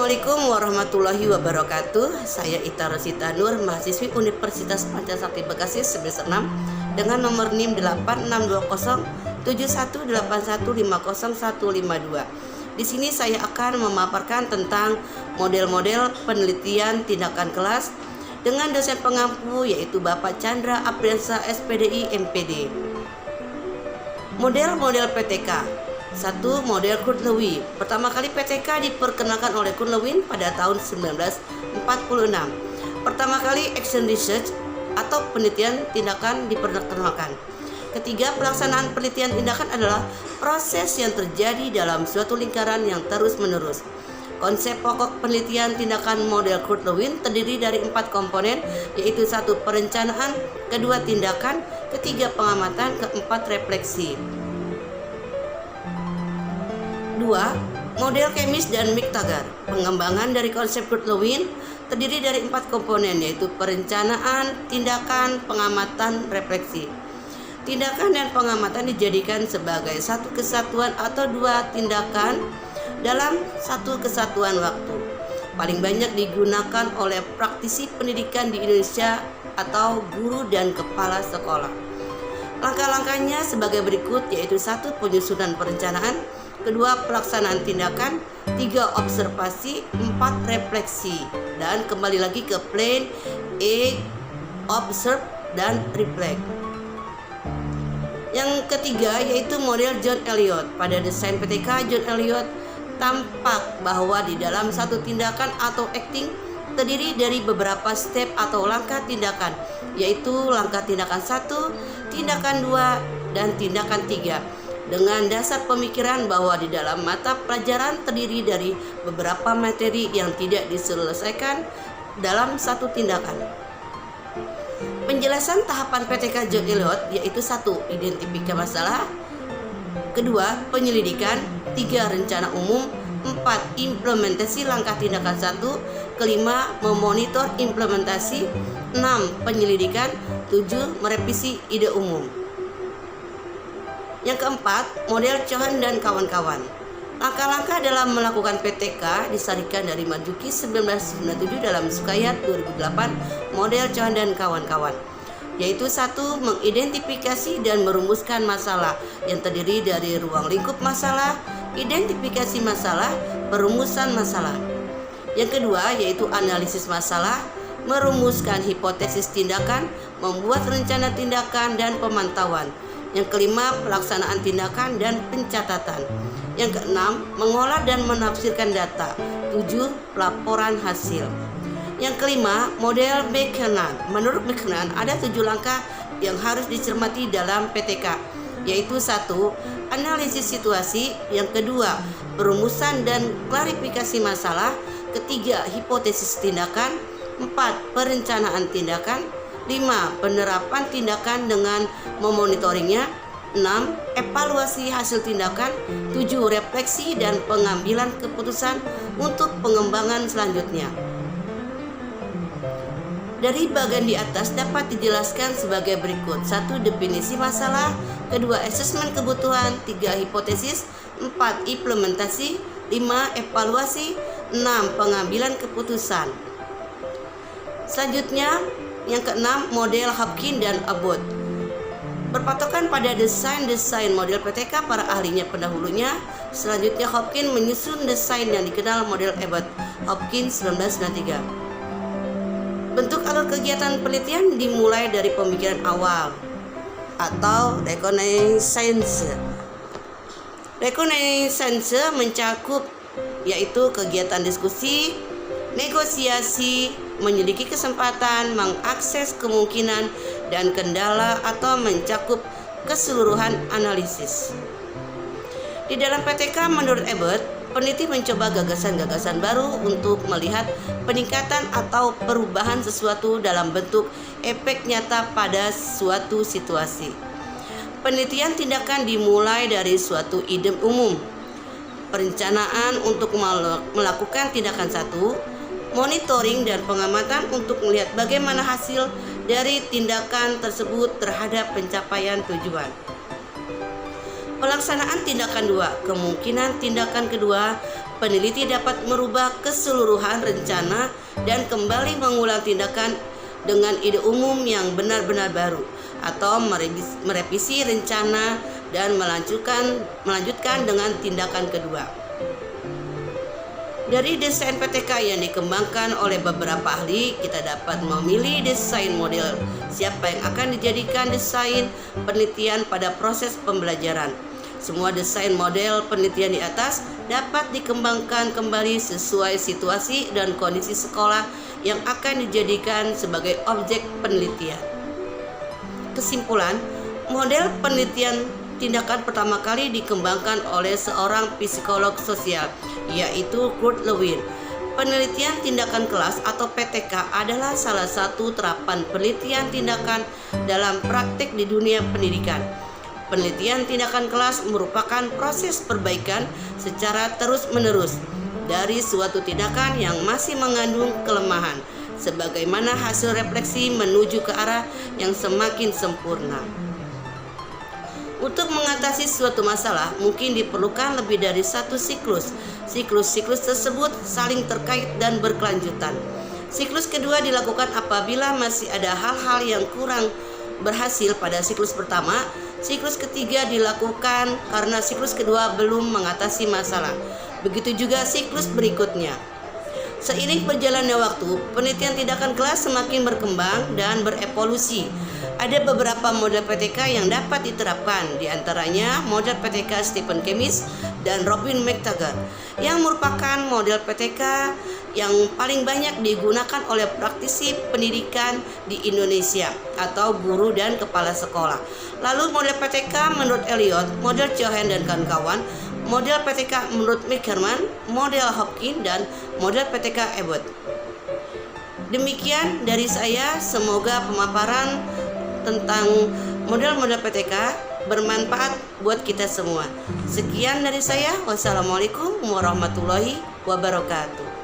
Assalamualaikum warahmatullahi wabarakatuh. Saya Ita Rosita Nur, mahasiswi Universitas Pancasakti Bekasi semester 6 dengan nomor NIM 86207181505152. Di sini saya akan memaparkan tentang model-model penelitian tindakan kelas dengan dosen pengampu yaitu Bapak Chandra Apriansa SPDI MPD. Model-model PTK. 1. Model Kurt Lewin. Pertama kali PTK diperkenalkan oleh Kurt Lewin pada tahun 1946. Pertama kali action research atau penelitian tindakan diperkenalkan. Ketiga, pelaksanaan penelitian tindakan adalah proses yang terjadi dalam suatu lingkaran yang terus-menerus. Konsep pokok penelitian tindakan model Kurt Lewin terdiri dari 4 komponen, yaitu 1. Perencanaan, 2. Tindakan, 3. Pengamatan, 4. Refleksi. 2. Model Kemis dan McTaggart. Pengembangan dari konsep Kurt Lewin terdiri dari 4 komponen, yaitu perencanaan, tindakan, pengamatan, refleksi. Tindakan dan pengamatan dijadikan sebagai satu kesatuan atau 2 tindakan dalam satu kesatuan waktu. Paling banyak digunakan oleh praktisi pendidikan di Indonesia atau guru dan kepala sekolah. Langkah-langkahnya sebagai berikut, yaitu 1. Penyusunan perencanaan, 2. Pelaksanaan tindakan, 3. Observasi, 4. Refleksi. Dan kembali lagi ke plan, observe, dan reflect. Yang ketiga yaitu model John Elliott. Pada desain PTK, John Elliott tampak bahwa di dalam satu tindakan atau acting terdiri dari beberapa step atau langkah tindakan, yaitu langkah tindakan 1, tindakan 2, dan tindakan 3. Dengan dasar pemikiran bahwa di dalam mata pelajaran terdiri dari beberapa materi yang tidak diselesaikan dalam satu tindakan. Penjelasan tahapan PTK John Elliott yaitu 1. Identifikasi masalah, 2. Penyelidikan, 3. Rencana umum, 4. Implementasi langkah tindakan 1, 5. Memonitor implementasi, 6. Penyelidikan, 7. Merevisi ide umum. Yang keempat, model Cohen dan kawan-kawan. Langkah-langkah dalam melakukan PTK disarikan dari Marzuki 1997 dalam Sukayat 2008, model Cohen dan kawan-kawan, yaitu 1. Mengidentifikasi dan merumuskan masalah yang terdiri dari ruang lingkup masalah, identifikasi masalah, perumusan masalah. Yang kedua yaitu analisis masalah, merumuskan hipotesis tindakan, membuat rencana tindakan dan pemantauan. Yang kelima, pelaksanaan tindakan dan pencatatan. Yang keenam, mengolah dan menafsirkan data. 7. Pelaporan hasil. Yang kelima, model Buchanan. Menurut Buchanan, ada 7 langkah yang harus dicermati dalam PTK, yaitu 1. Analisis situasi. Yang kedua, perumusan dan klarifikasi masalah. Ketiga, hipotesis tindakan. 4. Perencanaan tindakan. 5. Penerapan tindakan dengan memonitoringnya. 6. Evaluasi hasil tindakan. 7. Refleksi dan pengambilan keputusan untuk pengembangan selanjutnya. Dari bagian di atas dapat dijelaskan sebagai berikut. 1. Definisi masalah. 2. Asesmen kebutuhan. 3. Hipotesis. 4. Implementasi. 5. Evaluasi. 6. Pengambilan keputusan. Selanjutnya, yang keenam, model Hopkins dan Abbott. Berpatokan pada desain model PTK para ahlinya pendahulunya. Selanjutnya Hopkins menyusun desain yang dikenal model Abbott, Hopkins 1993. Bentuk alur kegiatan penelitian dimulai dari pemikiran awal atau reconnaissance. Reconnaissance mencakup yaitu kegiatan diskusi, negosiasi, menyelidiki kesempatan, mengakses kemungkinan dan kendala, atau mencakup keseluruhan analisis. Di dalam PTK menurut Abbott, peneliti mencoba gagasan-gagasan baru untuk melihat peningkatan atau perubahan sesuatu dalam bentuk efek nyata pada suatu situasi. Penelitian tindakan dimulai dari suatu ide umum, perencanaan untuk melakukan tindakan 1, monitoring dan pengamatan untuk melihat bagaimana hasil dari tindakan tersebut terhadap pencapaian tujuan. Pelaksanaan tindakan 2. Kemungkinan tindakan kedua, peneliti dapat merubah keseluruhan rencana dan kembali mengulang tindakan dengan ide umum yang benar-benar baru, atau merevisi rencana dan melanjutkan dengan tindakan kedua. Dari desain PTK yang dikembangkan oleh beberapa ahli, kita dapat memilih desain model siapa yang akan dijadikan desain penelitian pada proses pembelajaran. Semua desain model penelitian di atas dapat dikembangkan kembali sesuai situasi dan kondisi sekolah yang akan dijadikan sebagai objek penelitian. Kesimpulan, model penelitian tindakan pertama kali dikembangkan oleh seorang psikolog sosial, yaitu Kurt Lewin. Penelitian tindakan kelas atau PTK adalah salah satu terapan penelitian tindakan dalam praktik di dunia pendidikan. Penelitian tindakan kelas merupakan proses perbaikan secara terus-menerus dari suatu tindakan yang masih mengandung kelemahan, sebagaimana hasil refleksi menuju ke arah yang semakin sempurna. Untuk mengatasi suatu masalah, mungkin diperlukan lebih dari satu siklus. Siklus-siklus tersebut saling terkait dan berkelanjutan. Siklus kedua dilakukan apabila masih ada hal-hal yang kurang berhasil pada siklus pertama. Siklus ketiga dilakukan karena siklus kedua belum mengatasi masalah. Begitu juga siklus berikutnya. Seiring berjalannya waktu, penelitian tindakan kelas semakin berkembang dan berevolusi. Ada beberapa model PTK yang dapat diterapkan, di antaranya model PTK Stephen Kemmis dan Robin McTaggart, yang merupakan model PTK yang paling banyak digunakan oleh praktisi pendidikan di Indonesia atau guru dan kepala sekolah. Lalu model PTK menurut Elliot, model Cohen dan kawan-kawan, model PTK menurut McHerman, model Hopkins, dan model PTK Abbott. Demikian dari saya, semoga pemaparan tentang model-model PTK bermanfaat buat kita semua. Sekian dari saya. Wassalamualaikum warahmatullahi wabarakatuh.